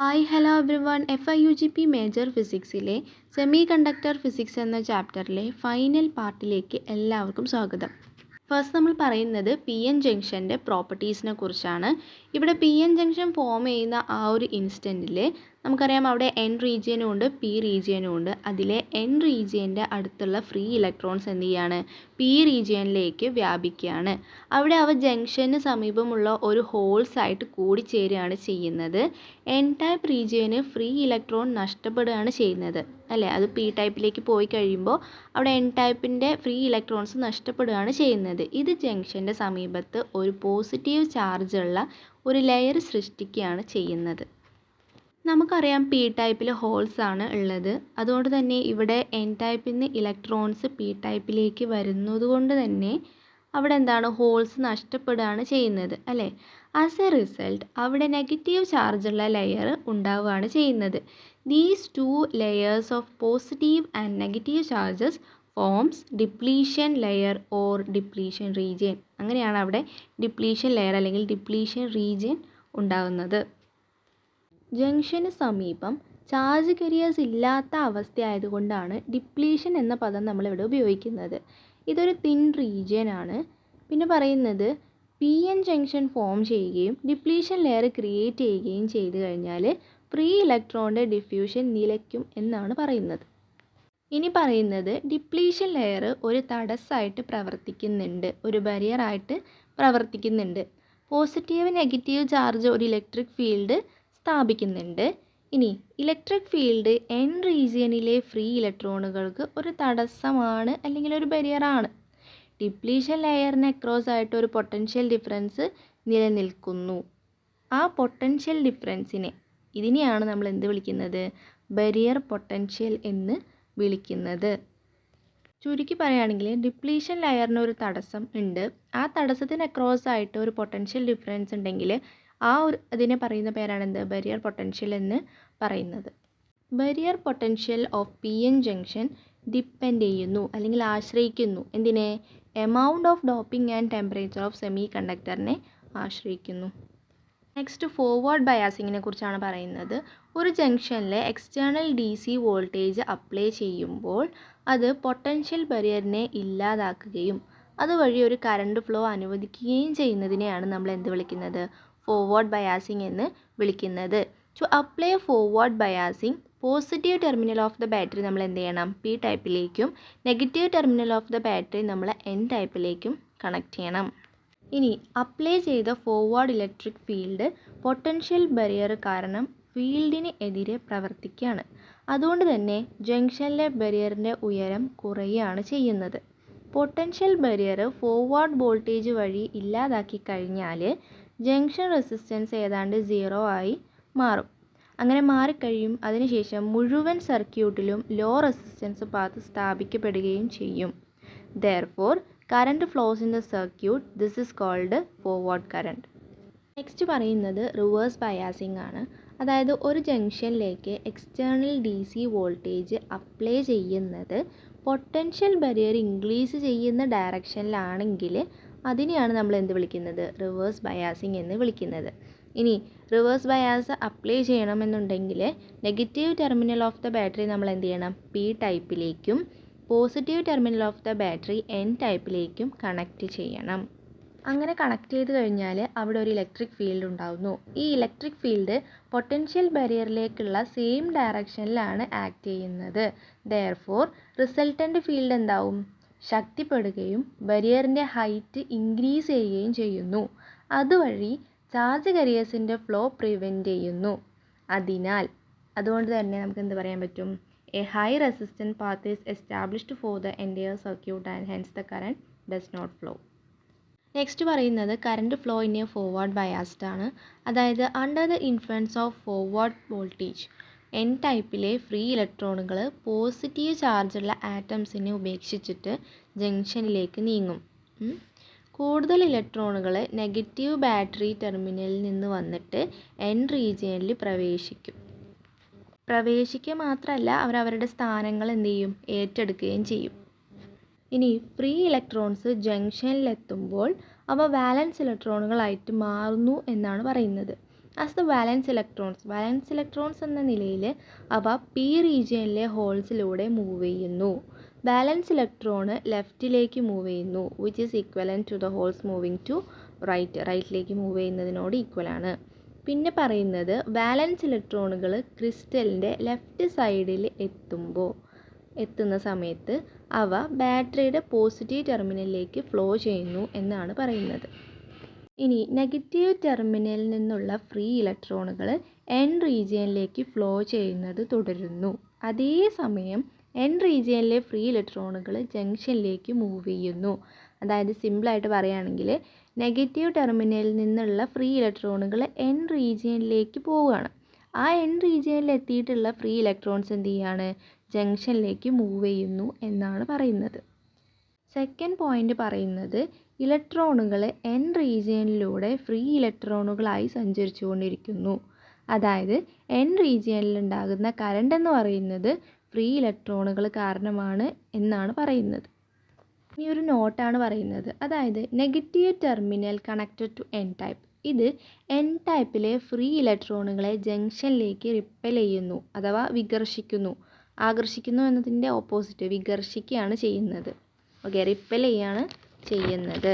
Hi hello everyone FIUGP major ഫിസിക്സിലെ semiconductor physics എന്ന ചാപ്റ്ററിലെ ഫൈനൽ പാർട്ടിലേക്ക് എല്ലാവർക്കും സ്വാഗതം. ഫസ്റ്റ് നമ്മൾ പറയുന്നത് PN ജംഗ്ഷൻ്റെ പ്രോപ്പർട്ടീസിനെ കുറിച്ചാണ്. ഇവിടെ PN ജംഗ്ഷൻ ഫോം ചെയ്യുന്ന ആ ഒരു ഇൻസ്റ്റൻറ്റിൽ നമുക്കറിയാം അവിടെ N റീജിയനും ഉണ്ട് P റീജിയനും ഉണ്ട്. അതിലെ N റീജിയൻ്റെ അടുത്തുള്ള ഫ്രീ ഇലക്ട്രോൺസ് എന്ത് ചെയ്യാണ്, P റീജിയനിലേക്ക് വ്യാപിക്കുകയാണ്. അവിടെ അവ ജംഗ്ഷന് സമീപമുള്ള ഒരു ഹോൾസ് ആയിട്ട് കൂടിച്ചേരുകയാണ് ചെയ്യുന്നത്. N ടൈപ്പ് റീജിയന് ഫ്രീ ഇലക്ട്രോൺ നഷ്ടപ്പെടുകയാണ് ചെയ്യുന്നത് അല്ലേ. അത് P ടൈപ്പിലേക്ക് പോയി കഴിയുമ്പോൾ അവിടെ N ടൈപ്പിൻ്റെ ഫ്രീ ഇലക്ട്രോൺസ് നഷ്ടപ്പെടുകയാണ് ചെയ്യുന്നത്. ഇത് ജംഗ്ഷൻ്റെ സമീപത്ത് ഒരു പോസിറ്റീവ് ചാർജുള്ള ഒരു ലെയർ സൃഷ്ടിക്കുകയാണ് ചെയ്യുന്നത്. നമുക്കറിയാം P ടൈപ്പിൽ ഹോൾസ് ആണ് ഉള്ളത്. അതുകൊണ്ട് തന്നെ ഇവിടെ N ടൈപ്പിൽ നിന്ന് ഇലക്ട്രോൺസ് P ടൈപ്പിലേക്ക് വരുന്നത് കൊണ്ട് തന്നെ അവിടെ എന്താണ്, ഹോൾസ് നഷ്ടപ്പെടുകയാണ് ചെയ്യുന്നത് അല്ലേ. ആസ് എ റിസൾട്ട് അവിടെ നെഗറ്റീവ് ചാർജുള്ള ലെയർ ഉണ്ടാവുകയാണ് ചെയ്യുന്നത്. These two layers of positive and negative charges forms depletion layer or depletion region. അങ്ങനെയാണ് അവിടെ ഡിപ്ലീഷൻ ലെയർ അല്ലെങ്കിൽ ഡിപ്ലീഷൻ റീജിയൻ ഉണ്ടാകുന്നത്. ജംഗ്ഷന് സമീപം ചാർജ് കെരിയേഴ്സ് ഇല്ലാത്ത അവസ്ഥയായതുകൊണ്ടാണ് ഡിപ്ലീഷൻ എന്ന പദം നമ്മളിവിടെ ഉപയോഗിക്കുന്നത്. ഇതൊരു തിൻ റീജിയൻ ആണ്. പിന്നെ പറയുന്നത് PN ജംഗ്ഷൻ ഫോം ചെയ്യുകയും ഡിപ്ലീഷൻ ലെയർ ക്രിയേറ്റ് ചെയ്യുകയും ചെയ്തു കഴിഞ്ഞാൽ ഫ്രീ ഇലക്ട്രോണിൻ്റെ ഡിഫ്യൂഷൻ നിലയ്ക്കും എന്നാണ് പറയുന്നത്. ഇനി പറയുന്നത് ഡിപ്ലീഷൻ ലെയർ ഒരു തടസ്സമായിട്ട് പ്രവർത്തിക്കുന്നുണ്ട്, ഒരു ബാരിയറായിട്ട് പ്രവർത്തിക്കുന്നുണ്ട്. പോസിറ്റീവ് നെഗറ്റീവ് ചാർജ് ഒരു ഇലക്ട്രിക് ഫീൽഡ് സ്ഥാപിക്കുന്നുണ്ട്. ഇനി ഇലക്ട്രിക് ഫീൽഡ് N റീജിയനിലെ ഫ്രീ ഇലക്ട്രോണുകൾക്ക് ഒരു തടസ്സമാണ് അല്ലെങ്കിൽ ഒരു ബാരിയറാണ്. ഡിപ്ലീഷൻ ലെയറിന് അക്രോസ് ആയിട്ട് ഒരു പൊട്ടൻഷ്യൽ ഡിഫറൻസ് നിലനിൽക്കുന്നു. ആ പൊട്ടൻഷ്യൽ ഡിഫറൻസിനെ ഇതിനെയാണ് നമ്മൾ എന്ത് വിളിക്കുന്നത്, ബാരിയർ പൊട്ടൻഷ്യൽ എന്ന് വിളിക്കുന്നത്. ചുരുക്കി പറയുകയാണെങ്കിൽ ഡിപ്ലീഷൻ ലെയറിന് ഒരു തടസ്സം ഉണ്ട്. ആ തടസ്സത്തിന് അക്രോസ് ആയിട്ട് ഒരു പൊട്ടൻഷ്യൽ ഡിഫറൻസ് ഉണ്ടെങ്കിൽ അതിനെ പറയുന്ന പേരാണ് എന്ത്, ബാരിയർ പൊട്ടൻഷ്യൽ എന്ന് പറയുന്നത്. Barrier potential of PN junction depend ചെയ്യുന്നു അല്ലെങ്കിൽ ആശ്രയിക്കുന്നു എന്തിനെ, amount of doping and temperature of സെമി കണ്ടക്ടറിനെ ആശ്രയിക്കുന്നു. നെക്സ്റ്റ് ഫോർവേഡ് ബയാസിങ്ങിനെ കുറിച്ചാണ് പറയുന്നത്. ഒരു ജംഗ്ഷനിൽ എക്സ്റ്റേണൽ DC വോൾട്ടേജ് അപ്ലൈ ചെയ്യുമ്പോൾ അത് പൊട്ടൻഷ്യൽ ബാരിയറിനെ ഇല്ലാതാക്കുകയും അതുവഴി ഒരു കറണ്ട് ഫ്ലോ അനുവദിക്കുകയും ചെയ്യുന്നതിനെയാണ് നമ്മൾ എന്ത് വിളിക്കുന്നത്, ഫോർവേഡ് ബയാസിംഗ് എന്ന് വിളിക്കുന്നത്. To apply forward biasing positive terminal of the battery നമ്മൾ എന്ത് ചെയ്യണം, P ടൈപ്പിലേക്കും negative terminal of the battery നമ്മൾ N ടൈപ്പിലേക്കും കണക്ട് ചെയ്യണം. ഇനി അപ്ലൈ ചെയ്ത forward electric field potential barrier കാരണം ഫീൽഡിന് എതിരെ പ്രവർത്തിക്കുകയാണ്. അതുകൊണ്ട് തന്നെ ജംഗ്ഷനിലെ ബാരിയറിൻ്റെ ഉയരം കുറയുകയാണ് ചെയ്യുന്നത്. പൊട്ടൻഷ്യൽ ബാരിയർ ഫോർവേഡ് വോൾട്ടേജ് വഴി ഇല്ലാതാക്കി കഴിഞ്ഞാൽ ജംഗ്ഷൻ റെസിസ്റ്റൻസ് ഏതാണ്ട് 0 ആയി മാറും. അങ്ങനെ മാറിക്കഴിയും. അതിനുശേഷം മുഴുവൻ സർക്യൂട്ടിലും ലോ റെസിസ്റ്റൻസ് പാത്ത് സ്ഥാപിക്കപ്പെടുകയും ചെയ്യും. Therefore, current flows in the circuit. This is called forward current. Next പറയുന്നത് റിവേഴ്സ് ബയാസിംഗ് ആണ്. അതായത് ഒരു ജംഗ്ഷനിലേക്ക് എക്സ്റ്റേണൽ DC വോൾട്ടേജ് അപ്ലൈ ചെയ്യുന്നത് പൊട്ടൻഷ്യൽ ബാരിയർ ഇൻക്രീസ് ചെയ്യുന്ന ഡയറക്ഷനിലാണെങ്കിൽ അതിനെയാണ് നമ്മൾ എന്ത് വിളിക്കുന്നത്, റിവേഴ്സ് ബയാസിംഗ് എന്ന് വിളിക്കുന്നത്. ഇനി റിവേഴ്സ് ബയാസ് അപ്ലൈ ചെയ്യണമെന്നുണ്ടെങ്കിൽ negative terminal of the battery നമ്മൾ എന്ത് ചെയ്യണം, P ടൈപ്പിലേക്കും positive terminal of the battery N ടൈപ്പിലേക്കും കണക്റ്റ് ചെയ്യണം. അങ്ങനെ കണക്ട് ചെയ്ത് കഴിഞ്ഞാൽ അവിടെ ഒരു ഇലക്ട്രിക് ഫീൽഡ് ഉണ്ടാകുന്നു. ഈ ഇലക്ട്രിക് ഫീൽഡ് പൊട്ടൻഷ്യൽ ബാരിയറിലേക്കുള്ള സെയിം ഡയറക്ഷനിലാണ് ആക്ട് ചെയ്യുന്നത്. ദെയർഫോർ റിസൾട്ടൻ്റ് ഫീൽഡ് എന്താവും, ശക്തിപ്പെടുകയും ബാരിയറിൻ്റെ ഹൈറ്റ് ഇൻക്രീസ് ചെയ്യുകയും ചെയ്യുന്നു. അതുവഴി ചാർജ് കരിയേഴ്സിൻ്റെ ഫ്ലോ പ്രിവെൻറ്റ് ചെയ്യുന്നു. അതുകൊണ്ട് തന്നെ നമുക്ക് എന്ത് പറയാൻ പറ്റും, a high resistance path is established for the entire circuit and hence the current does not flow. Next പറയുന്നത് current flow in a forward biased ആണ്. അതായത് under the influence of forward voltage N ടൈപ്പിലെ free ഇലക്ട്രോണുകൾ positive ചാർജുള്ള ആറ്റംസിനെ ഉപേക്ഷിച്ചിട്ട് ജംഗ്ഷനിലേക്ക് നീങ്ങും. കൂടുതൽ ഇലക്ട്രോണുകൾ നെഗറ്റീവ് ബാറ്ററി ടെർമിനലിൽ നിന്ന് വന്നിട്ട് N റീജിയനിൽ പ്രവേശിക്കുക മാത്രമല്ല അവരവരുടെ സ്ഥാനങ്ങൾ എന്ത് ചെയ്യും, ഏറ്റെടുക്കുകയും ചെയ്യും. ഇനി ഫ്രീ ഇലക്ട്രോൺസ് ജംഗ്ഷനിലെത്തുമ്പോൾ അവ വാലൻസ് ഇലക്ട്രോണുകളായിട്ട് മാറുന്നു എന്നാണ് പറയുന്നത്. ആസ് ദ വാലൻസ് ഇലക്ട്രോൺസ് എന്ന നിലയിൽ അവ പി റീജിയനിലെ ഹോൾസിലൂടെ മൂവ് ചെയ്യുന്നു. ബാലൻസ് ഇലക്ട്രോണ് ലെഫ്റ്റിലേക്ക് മൂവ് ചെയ്യുന്നു, which is equivalent to the holes moving to റൈറ്റിലേക്ക് മൂവ് ചെയ്യുന്നതിനോട് ഈക്വലാണ്. പിന്നെ പറയുന്നത് വാലൻസ് ഇലക്ട്രോണുകൾ ക്രിസ്റ്റലിൻ്റെ ലെഫ്റ്റ് സൈഡിൽ എത്തുന്ന സമയത്ത് അവ ബാറ്ററിയുടെ പോസിറ്റീവ് ടെർമിനലിലേക്ക് ഫ്ലോ ചെയ്യുന്നു എന്നാണ് പറയുന്നത്. ഇനി നെഗറ്റീവ് ടെർമിനലിൽ നിന്നുള്ള ഫ്രീ ഇലക്ട്രോണുകൾ എൻ റീജിയനിലേക്ക് ഫ്ലോ ചെയ്യുന്നത് തുടരുന്നു. അതേസമയം എൻ റീജിയനിലെ ഫ്രീ ഇലക്ട്രോണുകൾ ജംഗ്ഷനിലേക്ക് മൂവ് ചെയ്യുന്നു. അതായത് സിമ്പിളായിട്ട് പറയുകയാണെങ്കിൽ നെഗറ്റീവ് ടെർമിനലിൽ നിന്നുള്ള ഫ്രീ ഇലക്ട്രോണുകൾ എൻ റീജിയനിലേക്ക് പോവുകയാണ്. ആ എൻ റീജിയനിൽ എത്തിയിട്ടുള്ള ഫ്രീ ഇലക്ട്രോൺസ് എന്ത് ചെയ്യാണ്? ജംഗ്ഷനിലേക്ക് മൂവ് ചെയ്യുന്നു എന്നാണ് പറയുന്നത്. സെക്കൻഡ് പോയിന്റ് പറയുന്നത് ഇലക്ട്രോണുകൾ എൻ റീജിയനിലൂടെ ഫ്രീ ഇലക്ട്രോണുകളായി സഞ്ചരിച്ചുകൊണ്ടിരിക്കുന്നു. അതായത് എൻ റീജിയനിൽ ഉണ്ടാകുന്ന കറണ്ട് എന്ന് പറയുന്നത് ഫ്രീ ഇലക്ട്രോണുകൾ കാരണമാണ് എന്നാണ് പറയുന്നത്. ഇനി ഒരു നോട്ടാണ് പറയുന്നത്, അതായത് negative terminal connected to N type. ഇത് എൻ ടൈപ്പിലെ ഫ്രീ ഇലക്ട്രോണുകളെ ജംഗ്ഷനിലേക്ക് റിപ്പൽ ചെയ്യുന്നു അഥവാ വികർഷിക്കുന്നു. ആകർഷിക്കുന്നു എന്നതിൻ്റെ ഓപ്പോസിറ്റ് വികർഷിക്കുകയാണ് ചെയ്യുന്നത്. ഓക്കെ, റിപ്പൽ ചെയ്യാണ് ചെയ്യുന്നത്.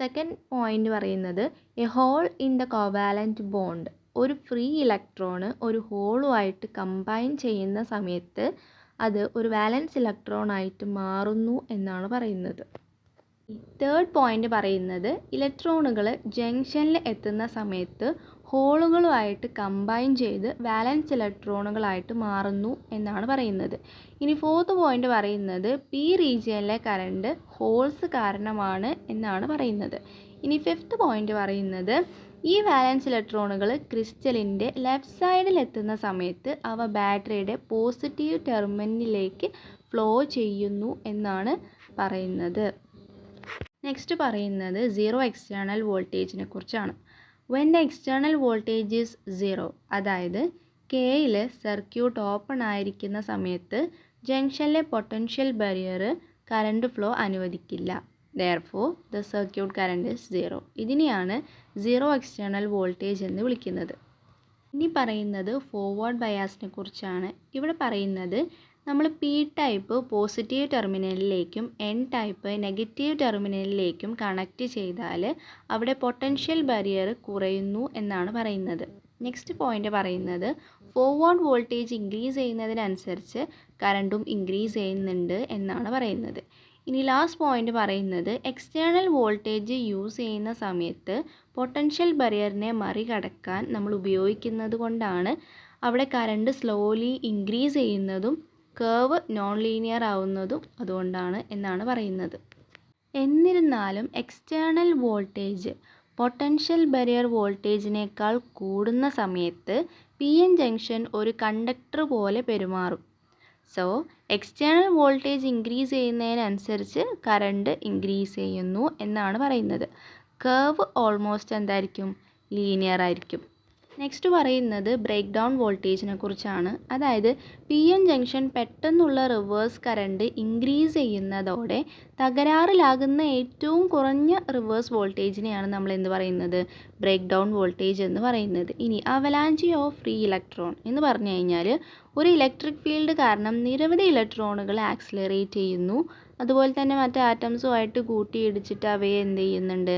സെക്കൻഡ് പോയിന്റ് പറയുന്നത് a hole in the covalent bond. ഒരു ഫ്രീ ഇലക്ട്രോണ് ഒരു ഹോളുമായിട്ട് കമ്പൈൻ ചെയ്യുന്ന സമയത്ത് അത് ഒരു വാലൻസ് ഇലക്ട്രോൺ ആയിട്ട് മാറുന്നു എന്നാണ് പറയുന്നത്. തേർഡ് പോയിന്റ് പറയുന്നത് ഇലക്ട്രോണുകൾ ജംഗ്ഷനിൽ എത്തുന്ന സമയത്ത് ഹോളുകളുമായിട്ട് കമ്പൈൻ ചെയ്ത് വാലൻസ് ഇലക്ട്രോണുകളായിട്ട് മാറുന്നു എന്നാണ് പറയുന്നത്. ഇനി ഫോർത്ത് പോയിന്റ് പറയുന്നത് പി റീജിയനിലെ കറണ്ട് ഹോൾസ് കാരണമാണ് എന്നാണ് പറയുന്നത്. ഇനി ഫിഫ്ത്ത് പോയിന്റ് പറയുന്നത് ഈ വാലൻസ് ഇലക്ട്രോണുകൾ ക്രിസ്റ്റലിൻ്റെ ലെഫ്റ്റ് സൈഡിൽ എത്തുന്ന സമയത്ത് അവ ബാറ്ററിയുടെ പോസിറ്റീവ് ടെർമിനലിലേക്ക് ഫ്ലോ ചെയ്യുന്നു എന്നാണ് പറയുന്നത്. നെക്സ്റ്റ് പറയുന്നത് സീറോ എക്സ്റ്റേണൽ വോൾട്ടേജിനെ കുറിച്ചാണ്. When the external voltage is zero, അതായത് കെയിൽ സർക്യൂട്ട് ഓപ്പൺ ആയിരിക്കുന്ന സമയത്ത് ജംഗ്ഷനിലെ പൊട്ടൻഷ്യൽ ബാരിയർ കറണ്ട് ഫ്ലോ അനുവദിക്കില്ല. Therefore the circuit current is zero. ഇതിനെയാണ് സീറോ എക്സ്റ്റേണൽ വോൾട്ടേജ് എന്ന് വിളിക്കുന്നത്. ഇനി പറയുന്നത് ഫോർവേഡ് ബയാസിനെ കുറിച്ചാണ്. ഇവിടെ പറയുന്നത് നമ്മൾ പി ടൈപ്പ് പോസിറ്റീവ് ടെർമിനലിലേക്കും എൻ ടൈപ്പ് നെഗറ്റീവ് ടെർമിനലിലേക്കും കണക്റ്റ് ചെയ്താൽ അവിടെ പൊട്ടൻഷ്യൽ ബാരിയർ കുറയുന്നു എന്നാണ് പറയുന്നത്. നെക്സ്റ്റ് പോയിന്റ് പറയുന്നത് ഫോർവേഡ് വോൾട്ടേജ് ഇൻക്രീസ് ചെയ്യുന്നതിനനുസരിച്ച് കറണ്ടും ഇൻക്രീസ് ചെയ്യുന്നുണ്ട് എന്നാണ് പറയുന്നത്. ഇനി ലാസ്റ്റ് പോയിന്റ് പറയുന്നത് എക്സ്റ്റേണൽ വോൾട്ടേജ് യൂസ് ചെയ്യുന്ന സമയത്ത് പൊട്ടൻഷ്യൽ ബാരിയറിനെ മറികടക്കാൻ നമ്മൾ ഉപയോഗിക്കുന്നത് കൊണ്ടാണ് അവിടെ കറണ്ട് സ്ലോലി ഇൻക്രീസ് ചെയ്യുന്നതും കർവ് നോൺ ലീനിയർ ആവുന്നതും അതുകൊണ്ടാണ് എന്നാണ് പറയുന്നത്. എന്നിരുന്നാലും എക്സ്റ്റേണൽ വോൾട്ടേജ് പൊട്ടൻഷ്യൽ ബാരിയർ വോൾട്ടേജിനേക്കാൾ കൂടുന്ന സമയത്ത് പി എൻ ജംഗ്ഷൻ ഒരു കണ്ടക്ടർ പോലെ പെരുമാറും. സോ എക്സ്റ്റേണൽ വോൾട്ടേജ് ഇൻക്രീസ് ചെയ്യുന്നതിനനുസരിച്ച് കറണ്ട് ഇൻക്രീസ് ചെയ്യുന്നു എന്നാണ് പറയുന്നത്. കർവ് ഓൾമോസ്റ്റ് എന്തായിരിക്കും? ലീനിയർ ആയിരിക്കും. നെക്സ്റ്റ് പറയുന്നത് ബ്രേക്ക് ഡൗൺ വോൾട്ടേജിനെ കുറിച്ചാണ്. അതായത് പി എൻ ജംഗ്ഷൻ പെട്ടെന്നുള്ള റിവേഴ്സ് കറണ്ട് ഇൻക്രീസ് ചെയ്യുന്നതോടെ തകരാറിലാകുന്ന ഏറ്റവും കുറഞ്ഞ റിവേഴ്സ് വോൾട്ടേജിനെയാണ് നമ്മൾ എന്ത് പറയുന്നത്? ബ്രേക്ക് ഡൗൺ വോൾട്ടേജ് എന്ന് പറയുന്നത്. ഇനി അവലാഞ്ചി ഓഫ് ഫ്രീ ഇലക്ട്രോൺ എന്ന് പറഞ്ഞു കഴിഞ്ഞാൽ ഒരു ഇലക്ട്രിക് ഫീൽഡ് കാരണം നിരവധി ഇലക്ട്രോണുകൾ ആക്സിലറേറ്റ് ചെയ്യുന്നു. അതുപോലെ തന്നെ മറ്റ് ആറ്റംസുമായിട്ട് കൂട്ടിയിടിച്ചിട്ട് അവയെ എന്ത് ചെയ്യുന്നുണ്ട്?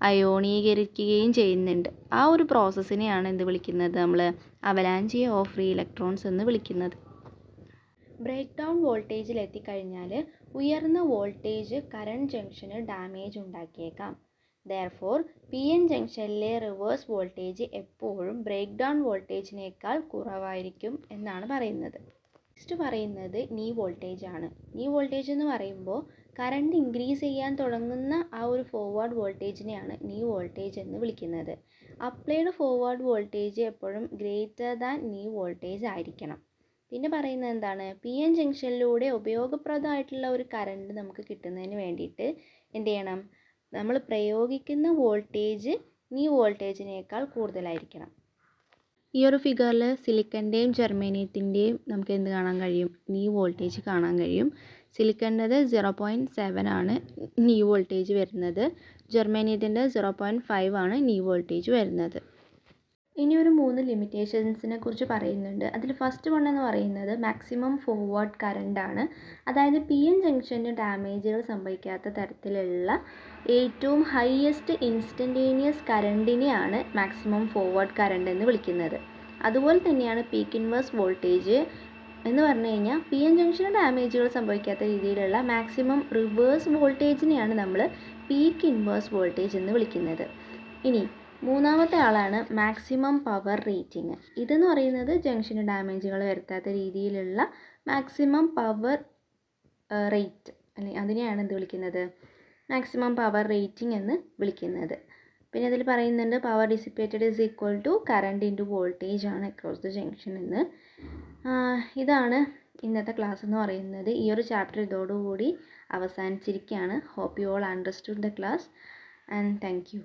അയോണീകരിക്കുകയും ചെയ്യുന്നുണ്ട്. ആ ഒരു പ്രോസസ്സിനെയാണ് എന്ത് വിളിക്കുന്നത്? നമ്മൾ അവലാഞ്ചി ഓഫ് ഫ്രീ ഇലക്ട്രോൺസ് എന്ന് വിളിക്കുന്നത്. ബ്രേക്ക് ഡൗൺ വോൾട്ടേജിൽ എത്തിക്കഴിഞ്ഞാൽ ഉയർന്ന വോൾട്ടേജ് കറണ്ട് ജംഗ്ഷന് ഡാമേജ് ഉണ്ടാക്കിയേക്കാം. ദെയർഫോർ പി എൻ ജംഗ്ഷനിലെ റിവേഴ്സ് വോൾട്ടേജ് എപ്പോഴും ബ്രേക്ക് ഡൗൺ വോൾട്ടേജിനേക്കാൾ കുറവായിരിക്കും എന്നാണ് പറയുന്നത്. നെക്സ്റ്റ് പറയുന്നത് നീ വോൾട്ടേജ് ആണ്. നീ വോൾട്ടേജ് എന്ന് പറയുമ്പോൾ കറണ്ട് ഇൻക്രീസ് ചെയ്യാൻ തുടങ്ങുന്ന ആ ഒരു ഫോർവേഡ് വോൾട്ടേജിനെയാണ് നീ വോൾട്ടേജ് എന്ന് വിളിക്കുന്നത്. അപ്ലൈഡ് ഫോർവേഡ് വോൾട്ടേജ് എപ്പോഴും ഗ്രേറ്റർ ദാൻ നീ വോൾട്ടേജ് ആയിരിക്കണം. പിന്നെ പറയുന്നത് എന്താണ്? പി എൻ ജംഗ്ഷനിലൂടെ ഉപയോഗപ്രദമായിട്ടുള്ള ഒരു കറണ്ട് നമുക്ക് കിട്ടുന്നതിന് വേണ്ടിയിട്ട് എന്ത് ചെയ്യണം? നമ്മൾ പ്രയോഗിക്കുന്ന വോൾട്ടേജ് നീ വോൾട്ടേജിനേക്കാൾ കൂടുതലായിരിക്കണം. ഈ ഒരു ഫിഗറിൽ സിലിക്കൻ്റെയും ജെർമേനിയത്തിൻ്റെയും നമുക്ക് എന്ത് കാണാൻ കഴിയും? നീ വോൾട്ടേജ് കാണാൻ കഴിയും. സിലിക്കൻ്റെത് 0.7 ആണ് നീ വോൾട്ടേജ് വരുന്നത്. ജെർമേനിയത്തിൻ്റെ 0.5 ആണ് നീ വോൾട്ടേജ് വരുന്നത്. ഇനി ഒരു 3 ലിമിറ്റേഷൻസിനെ കുറിച്ച് പറയുന്നുണ്ട്. അതിൽ ഫസ്റ്റ് വൺ എന്ന് പറയുന്നത് മാക്സിമം ഫോർവേഡ് കറണ്ടാണ്. അതായത് പി എൻ ജംഗ്ഷന് ഡാമേജുകൾ സംഭവിക്കാത്ത തരത്തിലുള്ള ഏറ്റവും ഹയസ്റ്റ് ഇൻസ്റ്റൻറ്റേനിയസ് കറണ്ടിനെയാണ് മാക്സിമം ഫോർവേഡ് കറണ്ട് എന്ന് വിളിക്കുന്നത്. അതുപോലെ തന്നെയാണ് പീക്ക് ഇൻവേഴ്സ് വോൾട്ടേജ് എന്ന് പറഞ്ഞു കഴിഞ്ഞാൽ പി എൻ ജംഗ്ഷന് ഡാമേജുകൾ സംഭവിക്കാത്ത രീതിയിലുള്ള മാക്സിമം റിവേഴ്സ് വോൾട്ടേജിനെയാണ് നമ്മൾ പീക്ക് ഇൻവേഴ്സ് വോൾട്ടേജ് എന്ന് വിളിക്കുന്നത്. ഇനി മൂന്നാമത്തെ ആളാണ് മാക്സിമം പവർ റേറ്റിംഗ്. ഇതെന്ന് പറയുന്നത് ജംഗ്ഷന് ഡാമേജുകൾ വരുത്താത്ത രീതിയിലുള്ള മാക്സിമം പവർ റേറ്റ് അല്ലെ, അതിനെയാണ് എന്ത് വിളിക്കുന്നത്, മാക്സിമം പവർ റേറ്റിംഗ് എന്ന് വിളിക്കുന്നത്. പിന്നെ അതിൽ പറയുന്നുണ്ട് power dissipated is equal to current into voltage ആണ് അക്രോസ് ദ ജംഗ്ഷൻ എന്ന്. ഇതാണ് ഇന്നത്തെ ക്ലാസ് എന്ന് പറയുന്നത്. ഈ ഒരു ചാപ്റ്റർ ഇതോടുകൂടി അവസാനിച്ചിരിക്കുകയാണ്. Hope you all understood the class and thank U.